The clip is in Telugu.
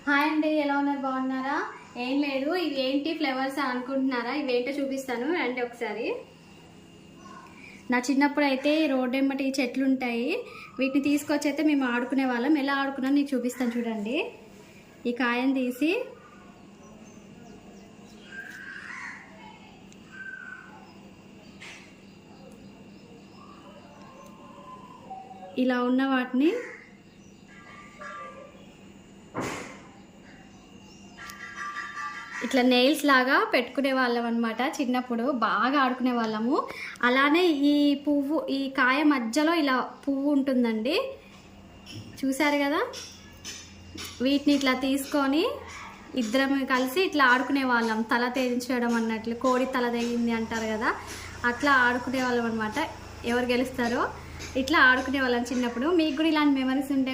హాయ్ అండి, ఎలా ఉన్నారు? బాగున్నారా? ఏం లేదు, ఇవి ఏంటి ఫ్లవర్స్ అనుకుంటున్నారా? ఇవేంటో చూపిస్తాను రండి ఒకసారి. నా చిన్నప్పుడు అయితే రోడ్డు వెంబటి చెట్లు ఉంటాయి, వీటిని తీసుకొచ్చి అయితే మేము ఆడుకునే వాళ్ళం. ఎలా ఆడుకున్నాను నీకు చూపిస్తాను చూడండి. ఈ కాయను తీసి ఇలా ఉన్న వాటిని ఇట్లా నెయిల్స్ లాగా పెట్టుకునే వాళ్ళం అనమాట. చిన్నప్పుడు బాగా ఆడుకునే వాళ్ళము. అలానే ఈ కాయ మధ్యలో ఇలా పువ్వు ఉంటుందండి, చూసారు కదా. వీటిని ఇట్లా తీసుకొని ఇద్దరం కలిసి ఇట్లా ఆడుకునే వాళ్ళం. తల తెగించడం అన్నట్లు, కోడి తల తెగింది అంటారు కదా, అట్లా ఆడుకునే వాళ్ళం అనమాట. ఎవరు గెలుస్తారో ఇట్లా ఆడుకునే వాళ్ళం చిన్నప్పుడు. మీకు కూడా ఇలాంటి మెమరీస్ ఉంటే